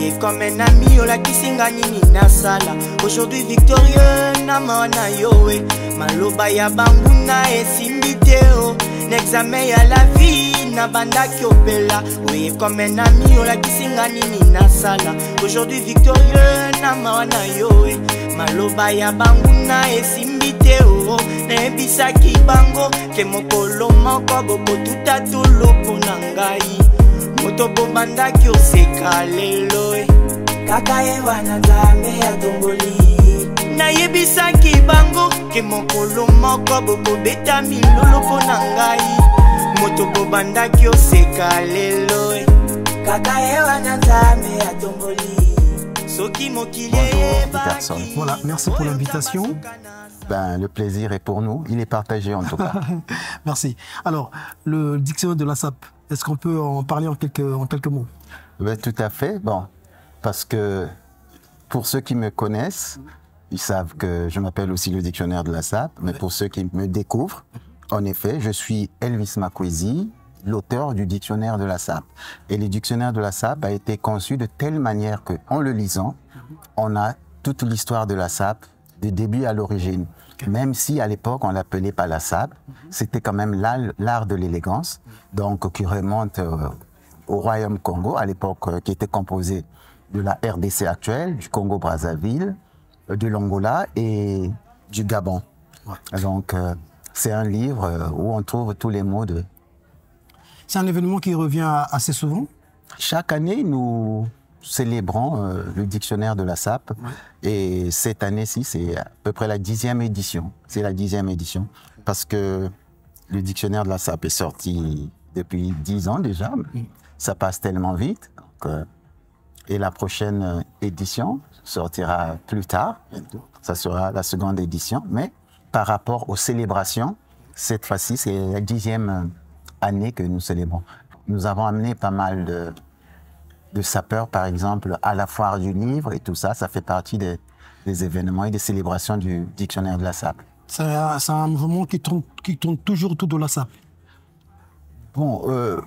Oui, comme un ami, on l'a qui nini na sala. Aujourd'hui victorieux, na mana yowe. Maloba ya bambuna e simbiteo. N'examen ya la vie, na banda kiopela. Oui, comme un ami, on l'a qui nini na sala. Aujourd'hui victorieux, na mana yowe. Maloba ya bambuna e simbiteo. Nebisa ki bango, ke mokolo moko boko tuta tulupu nangai. Moto bomanda ki oseka lelo kaka ye wana nzambe ya tongoli nayebisa ki bango ke mokolo moko bokobeta milolo mpo na ngai moto bomanda ki oseka lelo kaka ye wana nzambe ya tongoli soki mokili personne. Voilà, merci pour l'invitation. Ben, le plaisir est pour nous, il est partagé en tout cas. Merci. Alors, le dictionnaire de la SAP, est-ce qu'on peut en parler en quelques mots? Ben, tout à fait, bon, parce que pour ceux qui me connaissent, ils savent que je m'appelle aussi le dictionnaire de la SAP, mais pour ceux qui me découvrent, en effet, je suis Elvis Makwezi, l'auteur du dictionnaire de la SAP. Et le dictionnaire de la SAP a été conçu de telle manière qu'en le lisant, on a toute l'histoire de la SAP, du début à l'origine. Même si à l'époque on l'appelait pas la SAP, c'était quand même l'art de l'élégance, donc qui remonte au Royaume Congo, à l'époque qui était composé de la RDC actuelle, du Congo-Brazzaville, de l'Angola et du Gabon. Donc c'est un livre où on trouve tous les mots de... C'est un événement qui revient assez souvent? Chaque année, nous célébrons le dictionnaire de la SAP. Et cette année-ci, c'est à peu près la 10e édition. C'est la 10e édition. Parce que le dictionnaire de la SAP est sorti depuis 10 ans déjà. Ça passe tellement vite. Donc, et la prochaine édition sortira plus tard. Ça sera la seconde édition. Mais par rapport aux célébrations, cette fois-ci, c'est la 10e année que nous célébrons. Nous avons amené pas mal de sapeurs, par exemple, à la foire du livre et tout ça. Ça fait partie des événements et des célébrations du dictionnaire de la SAP. C'est un mouvement qui tourne toujours autour de la SAP? Bon,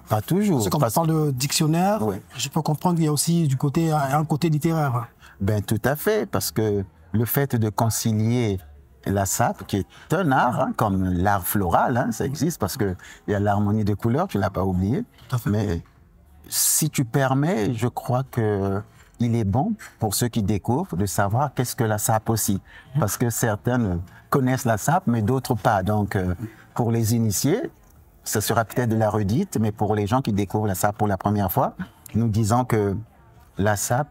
pas toujours. Parce qu'on parle de dictionnaire, oui. Je peux comprendre qu'il y a aussi un côté littéraire. Ben, tout à fait, parce que le fait de concilier la SAP, qui est un art, hein, comme l'art floral, hein, ça existe, parce qu'il y a l'harmonie de couleurs, tu ne l'as pas oublié. Tout à fait. Mais si tu permets, je crois qu'il est bon pour ceux qui découvrent de savoir qu'est-ce que la SAP aussi. Parce que certains connaissent la SAP, mais d'autres pas. Donc, pour les initiés, ce sera peut-être de la redite, mais pour les gens qui découvrent la SAP pour la première fois, nous disons que la SAP,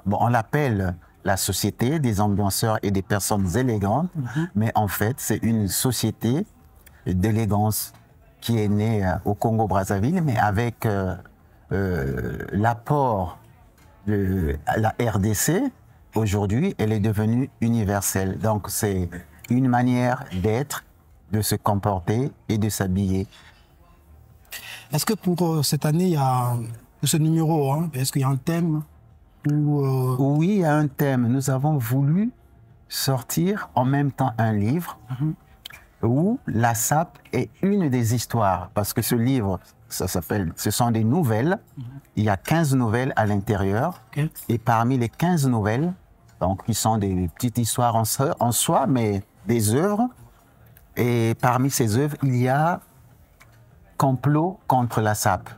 on l'appelle la société des ambianceurs et des personnes élégantes, mais en fait, c'est une société d'élégance qui est née au Congo-Brazzaville, mais avec l'apport de la RDC, aujourd'hui, elle est devenue universelle. Donc, c'est une manière d'être, de se comporter et de s'habiller. Est-ce que pour cette année, il y a ce numéro, hein, est-ce qu'il y a un thème Oui, il y a un thème. Nous avons voulu sortir en même temps un livre où la SAP est une des histoires. Parce que ce livre, ça s'appelle, ce sont des nouvelles. Il y a 15 nouvelles à l'intérieur. Et parmi les 15 nouvelles, donc qui sont des petites histoires en soi, mais des œuvres. Et parmi ces œuvres, il y a complot contre la SAP.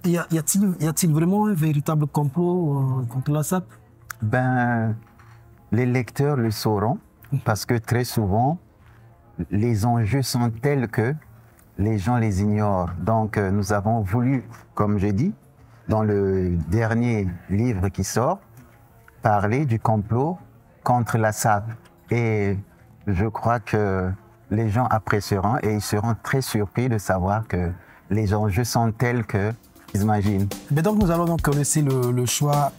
Y a-t-il vraiment un véritable complot contre la SAP? Ben, les lecteurs le sauront, parce que très souvent, les enjeux sont tels que les gens les ignorent. Donc, nous avons voulu, comme j'ai dit, dans le dernier livre qui sort, parler du complot contre la SAP. Et je crois que les gens apprécieront et ils seront très surpris de savoir que les enjeux sont tels que imaginent. Mais donc nous allons donc laisser le choix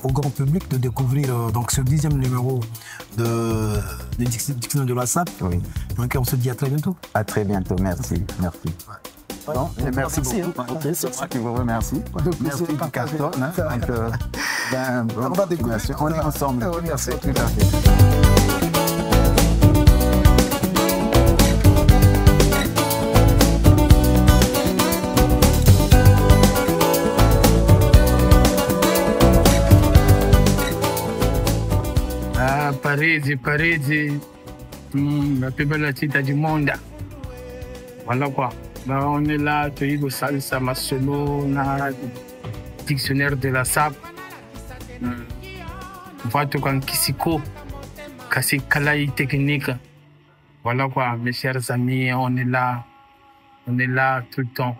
au grand public de découvrir donc ce 10e numéro du dictionnaire de la SAP. Oui. Donc on se dit à très bientôt. À très bientôt, merci. Merci. Ouais. Bon, merci beaucoup. Ok, c'est moi qui vous remercie. Merci du carton. Hein. On va découvrir. On est ensemble. Merci. Tout à fait. Parede, la plus belle cité du monde. Voilà quoi. Bah, on est là, tu es au salsa masolo, na dictionnaire de la SAP. Voici quand Kisiko, Kassi Kalai technique. Voilà quoi, mes chers amis, on est là tout le temps.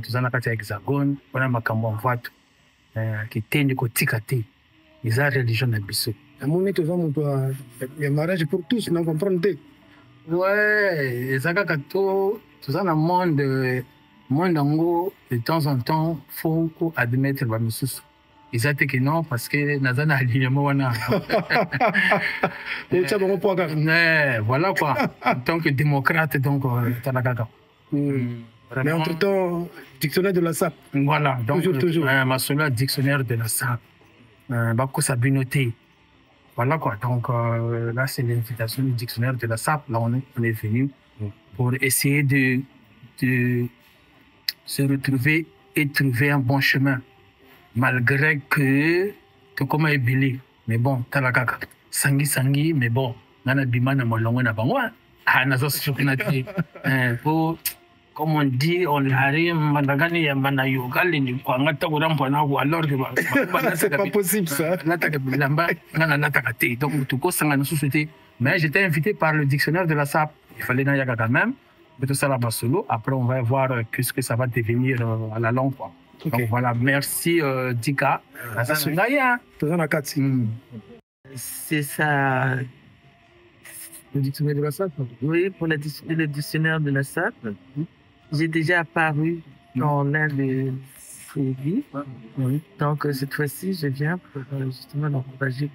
Tout ça, on a fait hexagone, on a makambo en voiture. Qui était une côté, ils ont religion à Bissau. À mon avis, il y a mariage pour tous, non comprendre. Ouais, ça tout ça dans le monde en gros, de temps en temps, faut admettre que ils ont dit que non parce que nous avons un alignement. Voilà quoi. En tant que démocrate, donc, mais entre-temps, dictionnaire de la SAP. Voilà, donc, toujours. Ma dictionnaire de la SAP. Bako Sabinoté. Voilà quoi. Donc là, c'est l'invitation du dictionnaire de la SAP. Là, on est venu pour essayer de se retrouver et trouver un bon chemin. Malgré que comme est belé. Mais bon, talakaka. Sangi, mais bon, nana bimana molongo na bango. Ah, nazo sukinati. Comme on dit, on arrive, mandagani ya bana yoga ni kwa ngata kurampo na ku alors que c'est pas possible ça. Nataka bilamba ngana nataka te. Donc tout ko sanga na société. Mais j'étais invité par le dictionnaire de la SAP. Il fallait na yaga quand même. Mais tout ça là-bas solo. Après on va voir qu'est-ce que ça va devenir à la longue quoi. Okay. Donc voilà, merci Dika. C'est ça. Le dictionnaire de la SAP. Oui, pour le dictionnaire de la SAP. J'ai déjà apparu dans l'un de ces livres. Oui. Donc cette fois-ci, je viens pour justement l'encourager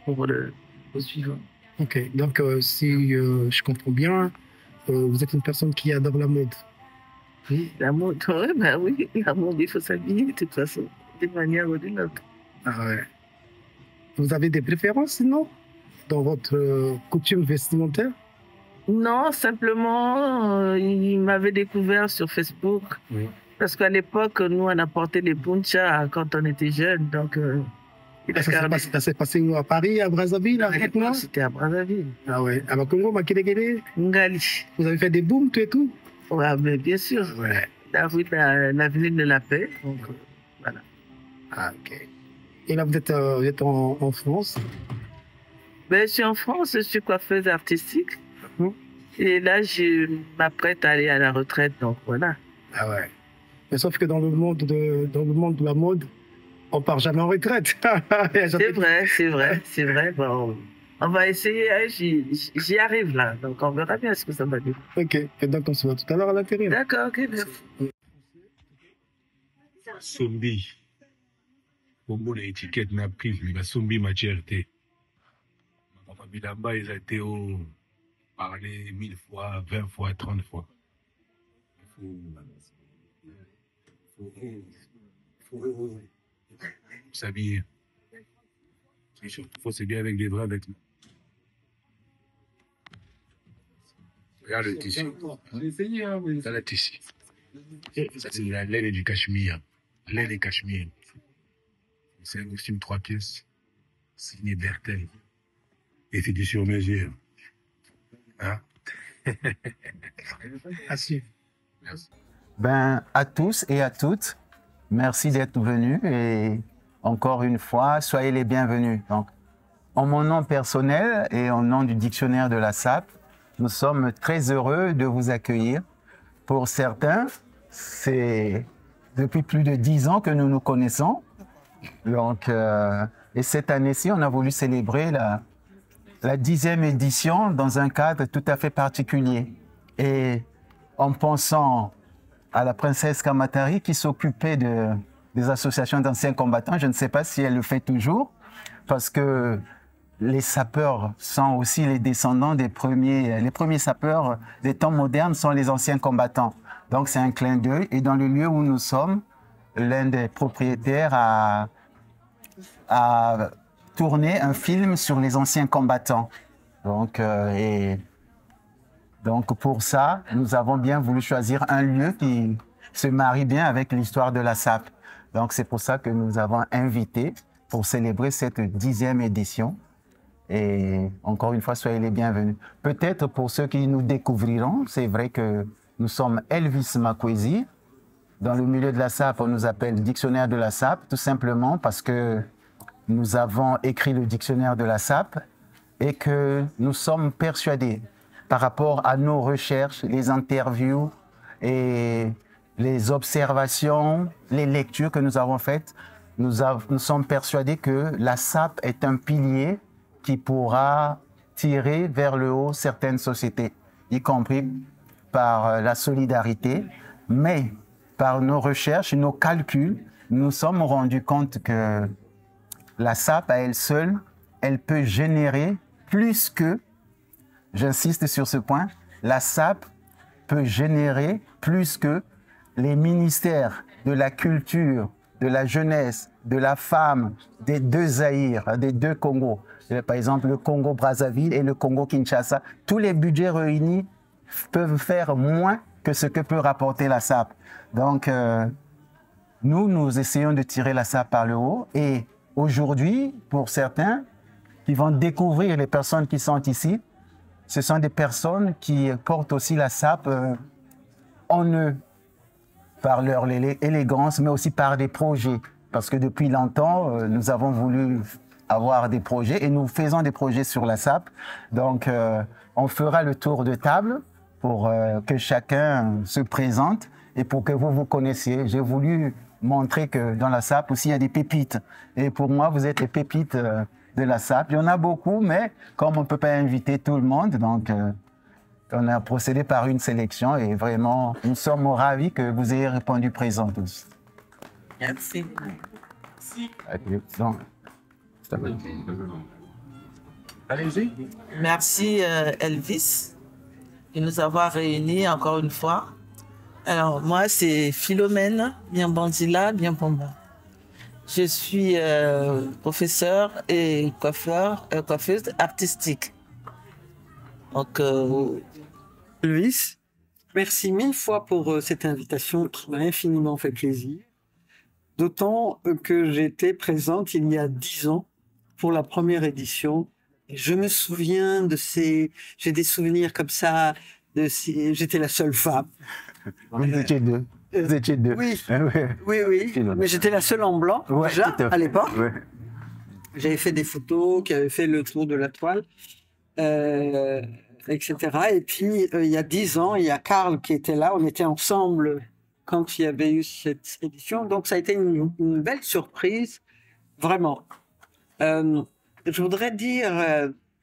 pour le suivant. Ok, donc si je comprends bien, vous êtes une personne qui adore la mode. Oui, la mode, oui, la mode, il faut s'habiller de toute façon, d'une manière ou d'une autre. Ah ouais. Vous avez des préférences, non, dans votre coutume vestimentaire? Non, simplement, il m'avait découvert sur Facebook. Oui. Parce qu'à l'époque, nous, on a porté les punchas quand on était jeunes. Donc, ça s'est passé où, à Paris, à Brazzaville, C'était à Brazzaville. Ah ouais. À Congo, Makéléguélé? Ngali. Vous avez fait des booms, tout et tout? Ouais, mais bien sûr. Ouais. L'avenue de la paix. Donc, voilà. Ah, ok. Et là, vous êtes en France? Ben, je suis en France, je suis coiffeuse artistique. Et là, je m'apprête à aller à la retraite, donc voilà. Ah ouais. Mais sauf que dans le monde de la mode, on part jamais en retraite. C'est vrai. Bon, on va essayer, hein, j'y arrive là, donc on verra bien ce que ça va dire. Ok, et donc on se voit tout à l'heure à l'intérieur. D'accord, ok, merci. Sombi. Pour mon étiquette n'a prise, mais la Sombi matière était. Ma papa Bilamba, ils ont été parlé 1000 fois, 20 fois, 30 fois. Il faut s'habiller. Il faut s'habiller avec des vrais vêtements. Regarde le tissu. Ça, le tissu. Ça, c'est la laine du cachemire. Laine et cachemire. C'est un costume 3 pièces. Signé Bertel. Et c'est du sur-mesure. Hein? Merci. Ben, à tous et à toutes, merci d'être venus et encore une fois, soyez les bienvenus. Donc, en mon nom personnel et en nom du dictionnaire de la SAP, nous sommes très heureux de vous accueillir. Pour certains, c'est depuis plus de 10 ans que nous nous connaissons. Donc, et cette année-ci, on a voulu célébrer la 10e édition dans un cadre tout à fait particulier. Et en pensant à la princesse Kamatari qui s'occupait des associations d'anciens combattants, je ne sais pas si elle le fait toujours, parce que les sapeurs sont aussi les descendants les premiers sapeurs des temps modernes sont les anciens combattants. Donc c'est un clin d'œil. Et dans le lieu où nous sommes, l'un des propriétaires a tourné un film sur les anciens combattants. Donc pour ça, nous avons bien voulu choisir un lieu qui se marie bien avec l'histoire de la SAP. Donc c'est pour ça que nous avons invité pour célébrer cette 10e édition Et encore une fois, soyez les bienvenus. Peut-être pour ceux qui nous découvriront, c'est vrai que nous sommes Elvis Makwezi. Dans le milieu de la SAP, on nous appelle dictionnaire de la SAP, tout simplement parce que nous avons écrit le dictionnaire de la SAP et que nous sommes persuadés, par rapport à nos recherches, les interviews et les observations, les lectures que nous avons faites, nous sommes persuadés que la SAP est un pilier qui pourra tirer vers le haut certaines sociétés, y compris par la solidarité, mais par nos recherches et nos calculs, nous nous sommes rendus compte que la SAP à elle seule, elle peut générer plus que, j'insiste sur ce point, la SAP peut générer plus que les ministères de la culture, de la jeunesse, de la femme, des deux Zaïre, des deux Congos. Par exemple, le Congo-Brazzaville et le Congo-Kinshasa, tous les budgets réunis peuvent faire moins que ce que peut rapporter la SAP. Donc, nous essayons de tirer la SAP par le haut. Et aujourd'hui, pour certains qui vont découvrir les personnes qui sont ici, ce sont des personnes qui portent aussi la SAP en eux, par leur élégance, mais aussi par des projets. Parce que depuis longtemps, nous avons voulu avoir des projets et nous faisons des projets sur la SAP. Donc, on fera le tour de table pour que chacun se présente et pour que vous vous connaissiez. J'ai voulu montrer que dans la SAP aussi, il y a des pépites. Et pour moi, vous êtes les pépites de la SAP. Il y en a beaucoup, mais comme on ne peut pas inviter tout le monde, donc on a procédé par une sélection et vraiment, nous sommes ravis que vous ayez répondu présent tous. Merci. Donc, Allez-y. Merci Elvis de nous avoir réunis encore une fois. Alors moi c'est Philomène Bienbandila Bienbomba. Je suis professeur et coiffeuse artistique. Donc Luis, merci mille fois pour cette invitation qui m'a infiniment fait plaisir. D'autant que j'étais présente il y a 10 ans pour la première édition. Et je me souviens de ces... J'ai des souvenirs comme ça. J'étais la seule femme. vous étiez deux. Vous étiez deux. Oui, oui. Mais j'étais la seule en blanc, Ouais, déjà, à l'époque. Ouais. J'avais fait des photos qui avaient fait le tour de la toile, etc. Et puis, il y a 10 ans, il y a Karl qui était là. On était ensemble quand il y avait eu cette édition. Donc, ça a été une belle surprise, vraiment. Je voudrais dire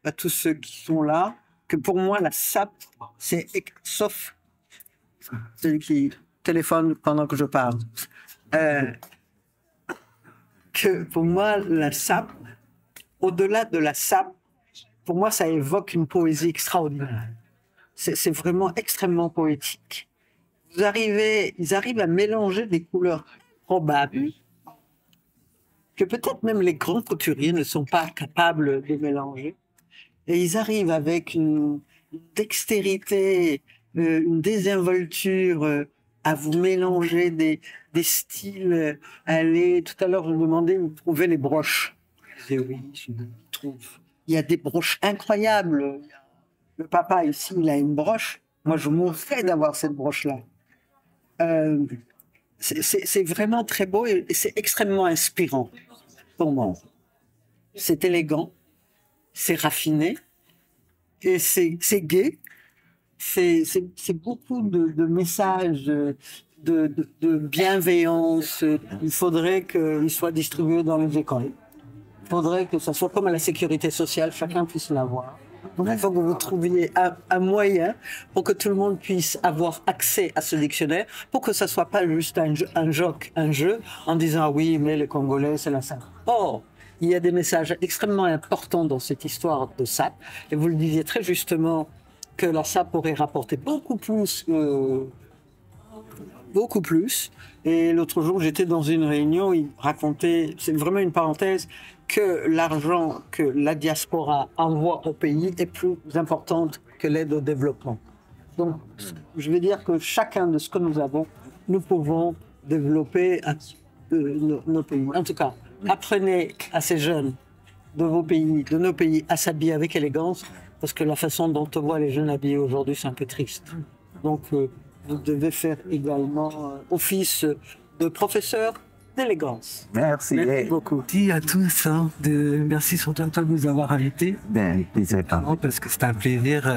à tous ceux qui sont là que pour moi, la SAP, c'est, sauf celui qui téléphone pendant que je parle, que pour moi, la SAP, au-delà de la SAP, pour moi, ça évoque une poésie extraordinaire. C'est vraiment extrêmement poétique. Ils arrivent à mélanger des couleurs probables que peut-être même les grands couturiers ne sont pas capables de mélanger. Et ils arrivent avec une dextérité, une désinvolture à vous mélanger des styles. Allez, tout à l'heure, je me demandais où trouver les broches. Je disais oui, je trouve. Il y a des broches incroyables. Le papa ici, il a une broche. Moi, je mourrais d'avoir cette broche-là. C'est vraiment très beau et c'est extrêmement inspirant pour moi. C'est élégant, c'est raffiné et c'est gai. C'est beaucoup de messages de bienveillance. Il faudrait qu'ils soient distribués dans les écoles. Il faudrait que ça soit comme à la sécurité sociale, chacun puisse l'avoir. Donc, il faut que vous trouviez un moyen pour que tout le monde puisse avoir accès à ce dictionnaire, pour que ça ne soit pas juste un jeu, en disant oui, mais les Congolais, c'est la SAP. Or, il y a des messages extrêmement importants dans cette histoire de SAP, et vous le disiez très justement que la SAP aurait rapporté beaucoup plus. Et l'autre jour, j'étais dans une réunion, il racontait, c'est vraiment une parenthèse, que l'argent que la diaspora envoie au pays est plus importante que l'aide au développement. Donc, je veux dire que chacun de ce que nous avons, nous pouvons développer nos pays. En tout cas, apprenez à ces jeunes de vos pays, de nos pays, à s'habiller avec élégance, parce que la façon dont on voit les jeunes habillés aujourd'hui, c'est un peu triste. Donc, vous devez faire également office de professeur d'élégance. Merci. Merci beaucoup. Merci à tous. Merci surtout à toi de nous avoir invités. Ben, plaisir. Parce que c'est un plaisir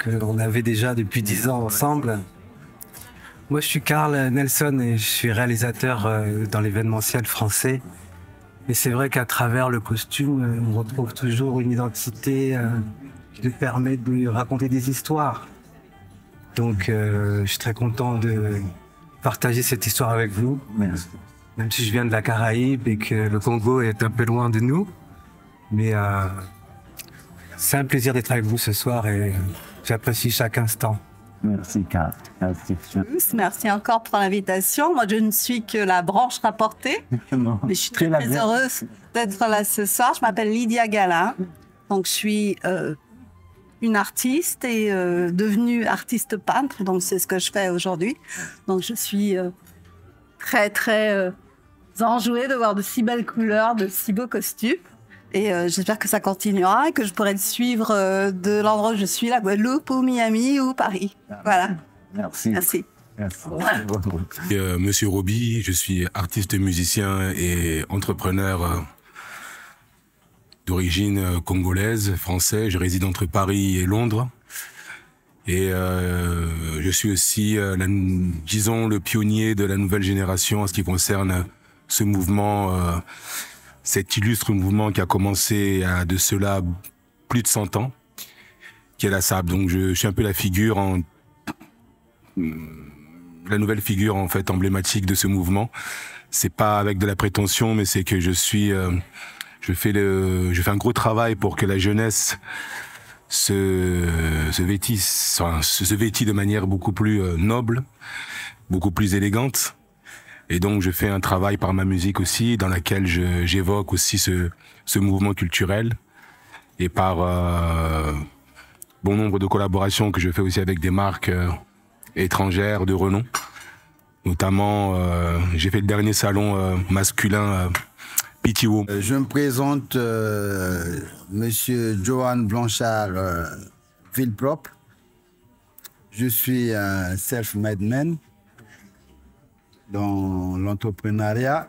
qu'on avait déjà depuis 10 ans ensemble. Moi, je suis Carl Nelson et je suis réalisateur dans l'événementiel français. Et c'est vrai qu'à travers le costume, on retrouve toujours une identité qui nous permet de raconter des histoires. Donc, je suis très content de partager cette histoire avec vous. Merci. Même si je viens de la Caraïbe et que le Congo est un peu loin de nous. Mais c'est un plaisir d'être avec vous ce soir et j'apprécie chaque instant. Merci, Carl. Merci. Merci encore pour l'invitation. Moi, je ne suis que la branche rapportée, mais je suis très heureuse d'être là ce soir. Je m'appelle Lydia Galin, donc je suis une artiste et devenue artiste peintre, donc c'est ce que je fais aujourd'hui. Donc je suis très enjouée de voir de si belles couleurs, de si beaux costumes. Et j'espère que ça continuera et que je pourrai le suivre de l'endroit où je suis, la Guadeloupe ou Miami ou Paris. Voilà. Merci. Merci. Merci. Monsieur Roby, je suis artiste, musicien et entrepreneur d'origine congolaise, français. Je réside entre Paris et Londres. Et je suis aussi, disons, le pionnier de la nouvelle génération en ce qui concerne ce mouvement, cet illustre mouvement qui a commencé à de cela plus de 100 ans, qui est la SAP. Donc je suis un peu la nouvelle figure en fait emblématique de ce mouvement. C'est pas avec de la prétention, mais c'est que je fais un gros travail pour que la jeunesse se vêtit de manière beaucoup plus noble, beaucoup plus élégante. Et donc, je fais un travail par ma musique aussi, dans laquelle j'évoque aussi ce mouvement culturel. Et par bon nombre de collaborations que je fais aussi avec des marques étrangères de renom. Notamment, j'ai fait le dernier salon masculin PTO. Je me présente, Monsieur Johan Blanchard Villepropre. Je suis un self-made man dans l'entrepreneuriat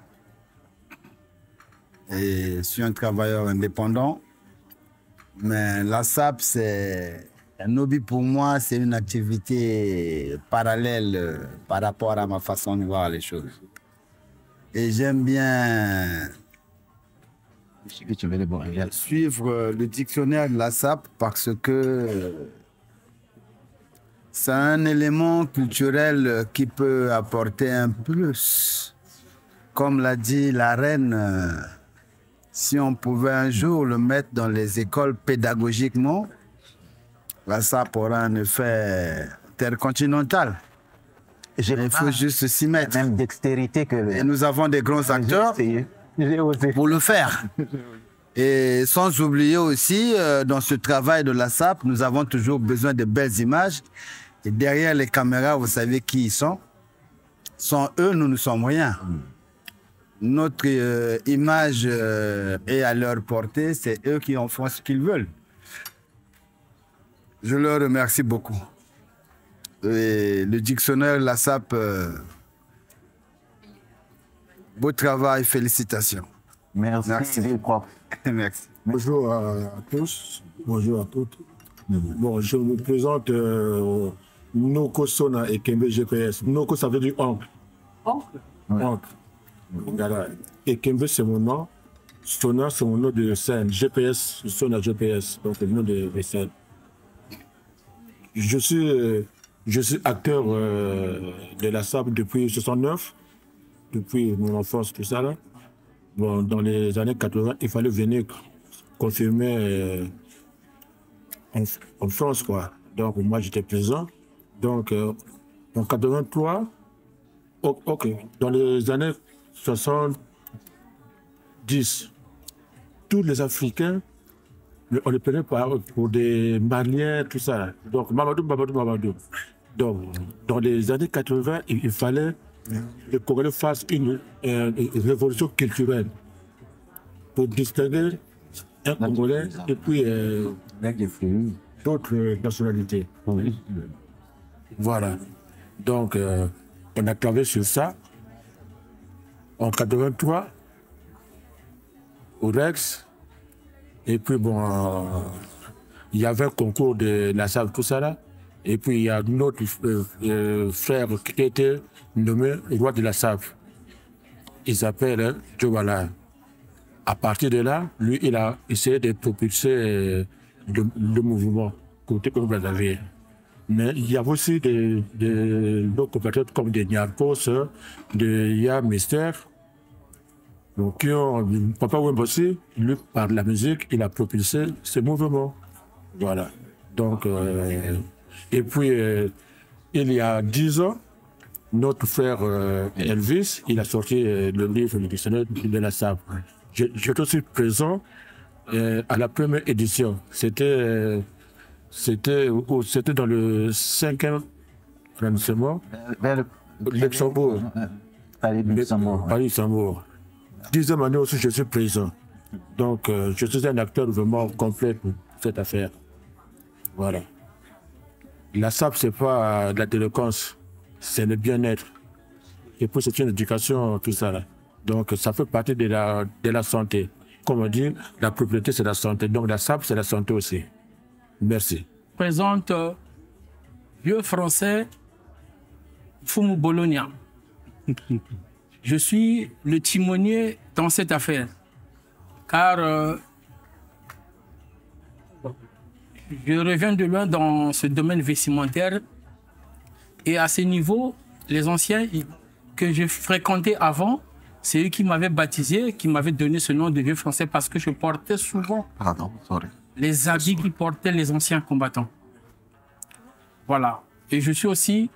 et je suis un travailleur indépendant. Mais la SAP, c'est un hobby pour moi, c'est une activité parallèle par rapport à ma façon de voir les choses. Et j'aime bien suivre le dictionnaire de la SAP parce que c'est un élément culturel qui peut apporter un plus. Comme l'a dit la reine, si on pouvait un jour le mettre dans les écoles pédagogiquement, la SAP aura un effet intercontinental. Il faut juste s'y mettre. Même dextérité que... Et nous avons des grands acteurs pour le faire. Et sans oublier aussi, dans ce travail de la SAP, nous avons toujours besoin de belles images. Et derrière les caméras, vous savez qui ils sont. Sans eux, nous ne sommes rien. Notre image est à leur portée, c'est eux qui en font ce qu'ils veulent. Je leur remercie beaucoup. Et le dictionnaire La SAP, beau travail, félicitations. Merci. Merci. Bonjour à tous, bonjour à toutes. Bon, je me présente Noko Sona et Kembe GPS. Noko, ça veut dire oncle. Oncle? Oncle. Voilà. Et Kembe, c'est mon nom. Sona, c'est mon nom de scène. GPS, Sona GPS, donc c'est le nom de scène. Je suis acteur de la SAP depuis 69, depuis mon enfance, tout ça là. Bon, dans les années 80, il fallait venir confirmer en France, quoi. Donc, moi, j'étais présent. Donc, en 83, ok, dans les années 70, tous les Africains, on les prenait pour des Maliens, tout ça. Donc, Mamadou. Donc, dans les années 80, il fallait que le Congolais fasse une révolution culturelle pour distinguer un Congolais et puis d'autres nationalités. Voilà. Donc, on a travaillé sur ça. En 83, au Rex. Et puis, bon, il y avait un concours de la SAP, tout ça là. Et puis, il y a notre frère qui était nommé roi de la SAP. Il s'appelle Djobala. À partir de là, lui, il a essayé de propulser le mouvement côté Congo-Brazzaville. Mais il y avait aussi d'autres compatriotes comme des Niarkos, des Ya Mister. Donc, Papa Wembossi, lui, par la musique, il a propulsé ce mouvement. Voilà. Donc, et puis, il y a 10 ans, notre frère Elvis, il a sorti le livre, le dictionnaire de la SAP. J'étais aussi présent à la première édition. C'était dans le 5e arrondissement, Luxembourg. Paris-Luxembourg. 10e année aussi, je suis présent. Donc, je suis un acteur vraiment complet pour cette affaire. Voilà. La SAP, ce n'est pas la délinquance, c'est le bien-être. Et puis, c'est une éducation, tout ça. Là. Donc, ça fait partie de la santé. Comme on dit, la propriété, c'est la santé. Donc, la SAP, c'est la santé aussi. Merci. Je présente vieux français Fumu Bologna. Je suis le timonier dans cette affaire. Car je reviens de loin dans ce domaine vestimentaire. Et à ce niveau, les anciens que je fréquentais avant, c'est eux qui m'avaient baptisé, qui m'avaient donné ce nom de vieux français parce que je portais souvent les habits qui portaient les anciens combattants. Voilà. Et je suis aussi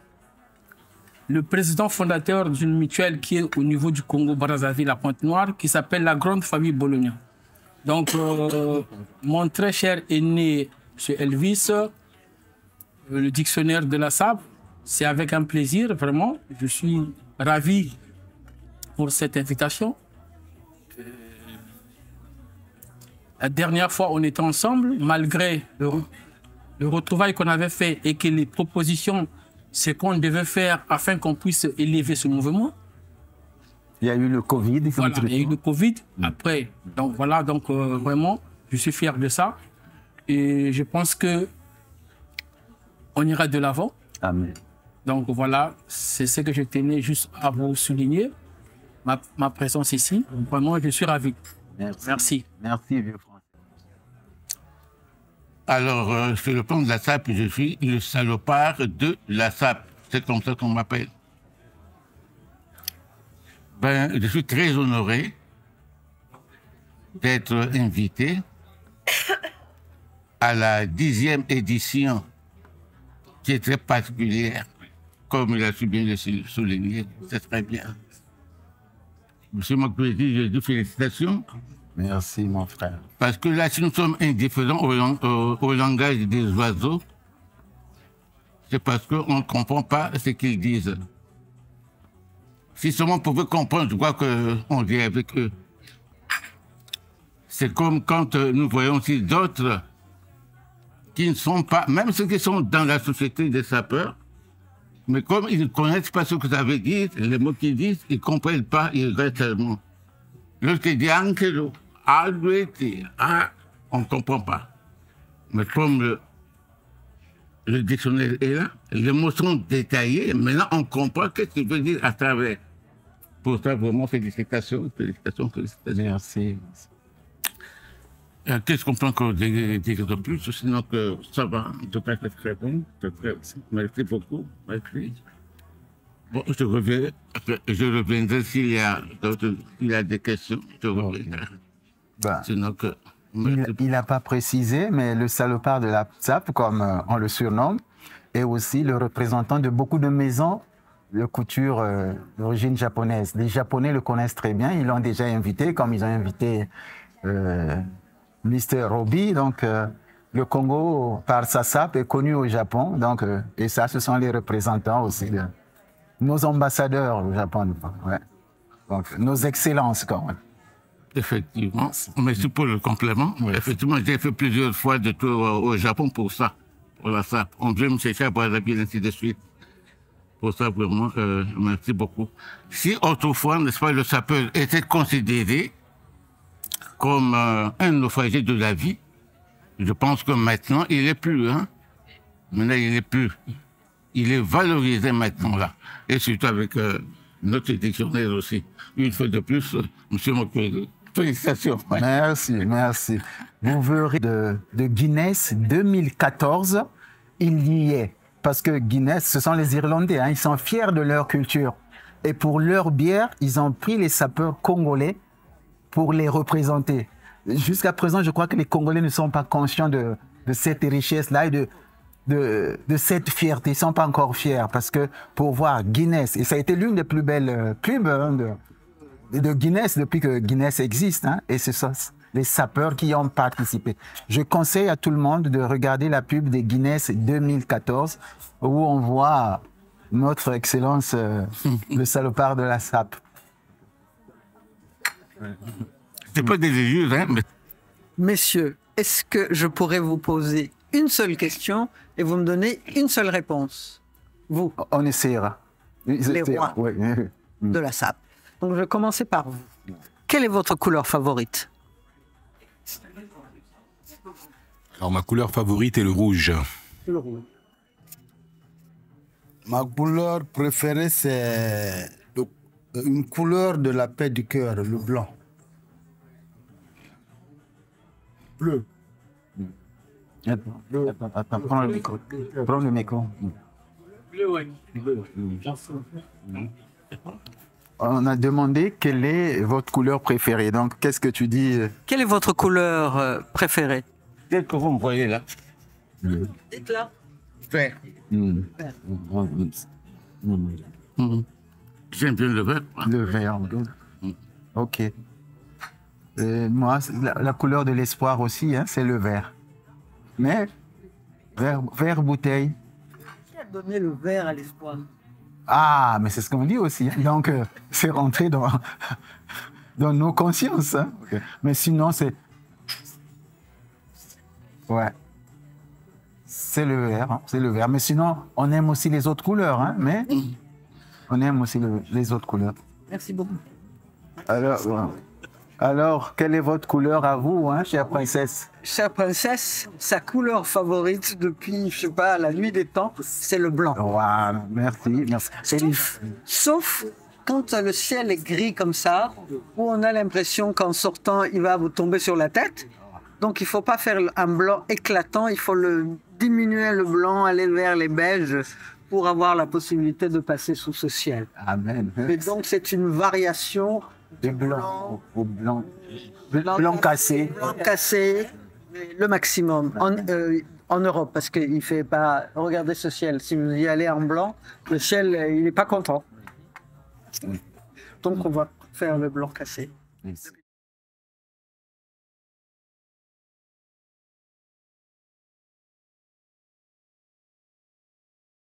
le président fondateur d'une mutuelle qui est au niveau du Congo-Brazzaville, la Pointe-Noire, qui s'appelle la Grande Famille Bologna. Donc, mon très cher aîné, M. Elvis, le dictionnaire de la SAP, c'est avec un plaisir, vraiment. Je suis ravi pour cette invitation. La dernière fois, on était ensemble, malgré le retrouvail qu'on avait fait et que les propositions, c'est qu'on devait faire afin qu'on puisse élever ce mouvement. Il y a eu le Covid. Voilà, il y a eu le Covid après. Donc voilà, donc vraiment, je suis fier de ça. Et je pense que on ira de l'avant. Amen. Donc voilà, c'est ce que je tenais juste à vous souligner. Ma présence ici. Vraiment, je suis ravi. Merci. Merci. Merci, vieux Français. Alors, sur le plan de la SAP, je suis le salopard de la SAP. C'est comme ça qu'on m'appelle. Ben, je suis très honoré d'être invité à la 10e édition, qui est très particulière, comme il a su bien le souligner. C'est très bien. Monsieur Mokwedi, je dis félicitations. Merci, mon frère. Parce que là, si nous sommes indifférents au langage des oiseaux, c'est parce qu'on ne comprend pas ce qu'ils disent. Si seulement on pouvait comprendre, je crois qu'on dirait avec eux. C'est comme quand nous voyons aussi d'autres qui ne sont pas, même ceux qui sont dans la société des sapeurs, mais comme ils ne connaissent pas ce que ça veut dire, les mots qu'ils disent, ils ne comprennent pas, ils restent seulement. Lorsqu'il dit Ankelo, on ne comprend pas. Mais comme le dictionnaire est là, les mots sont détaillés, maintenant on comprend ce qu'il veut dire à travers. Pour ça, vraiment, félicitations, félicitations, félicitations. Merci. Qu'est-ce qu'on peut encore dire de plus? Sinon que ça va, en tout cas, c'est très bon. Merci beaucoup. Merci. Bon, je reviendrai s'il y a des questions. Je reviendrai. Ben, sinon que, il n'a pas précisé, mais le salopard de la SAP, comme on le surnomme, est aussi le représentant de beaucoup de maisons de couture d'origine japonaise. Les Japonais le connaissent très bien, ils l'ont déjà invité, comme ils ont invité Mr. Roby. Donc, le Congo, par sa SAP, est connu au Japon. Donc, et ça, ce sont les représentants aussi de nos ambassadeurs au Japon. Ouais. Donc, nos excellences, quand même. Effectivement. Merci pour le complément. Effectivement, j'ai fait plusieurs fois de tour au Japon pour ça, pour la SAP. On vient me chercher à Brazzaville, ainsi de suite. Pour ça, vraiment, merci beaucoup. Si autrefois, n'est-ce pas, le sapeur était considéré comme un naufragé de la vie, je pense que maintenant, il n'est plus. Hein? Maintenant, il n'est plus. Il est valorisé maintenant, là. Et surtout avec notre dictionnaire aussi. Une fois de plus, monsieur Mokwege, félicitations. Merci, merci. Vous verrez de Guinness 2014, il y est. Parce que Guinness, ce sont les Irlandais, hein, ils sont fiers de leur culture. Et pour leur bière, ils ont pris les sapeurs congolais pour les représenter. Jusqu'à présent, je crois que les Congolais ne sont pas conscients de cette richesse-là et de cette fierté. Ils ne sont pas encore fiers parce que pour voir Guinness, et ça a été l'une des plus belles pubs de Guinness depuis que Guinness existe, hein, et ce sont les sapeurs qui ont participé. Je conseille à tout le monde de regarder la pub de Guinness 2014 où on voit notre excellence, le salopard de la SAP. C'est pas des hein, mais... Messieurs, est-ce que je pourrais vous poser une seule question et vous me donnez une seule réponse? Vous. On essaiera. Les rois de la SAP. Donc je vais commencer par vous. Quelle est votre couleur favorite? Alors ma couleur favorite est le rouge. Le rouge. Ma couleur préférée, c'est une couleur de la paix du cœur, le blanc. Bleu. Attends, prends le micro. Prends le micro. On a demandé quelle est votre couleur préférée. Donc, qu'est-ce que tu dis? Quelle est votre couleur préférée? Qu'est-ce que vous me voyez là? Dites-la. Vert. J'aime bien le vert. Le vert. Ok. Moi, la couleur de l'espoir aussi, hein, c'est le vert. Mais, vert bouteille. Qui a donné le vert à l'espoir? Ah, mais c'est ce qu'on dit aussi. Hein. Donc, c'est rentré dans nos consciences. Hein. Okay. Mais sinon, c'est... Ouais. C'est le vert. Hein. C'est le vert. Mais sinon, on aime aussi les autres couleurs. Hein. Mais on aime aussi les autres couleurs. Merci beaucoup. Alors, quelle est votre couleur à vous, hein, chère princesse? Chère princesse, sa couleur favorite depuis, je sais pas, la nuit des temps, c'est le blanc. Wow, merci. Sauf quand le ciel est gris comme ça, où on a l'impression qu'en sortant, il va vous tomber sur la tête. Donc, il ne faut pas faire un blanc éclatant, il faut diminuer le blanc, aller vers les beiges pour avoir la possibilité de passer sous ce ciel. Amen. Et donc, c'est une variation de blanc au blanc. Blanc cassé. Blanc cassé, le maximum. En Europe, parce qu'il ne fait pas... Regardez ce ciel. Si vous y allez en blanc, le ciel, il n'est pas content. Donc, on va faire le blanc cassé. Merci.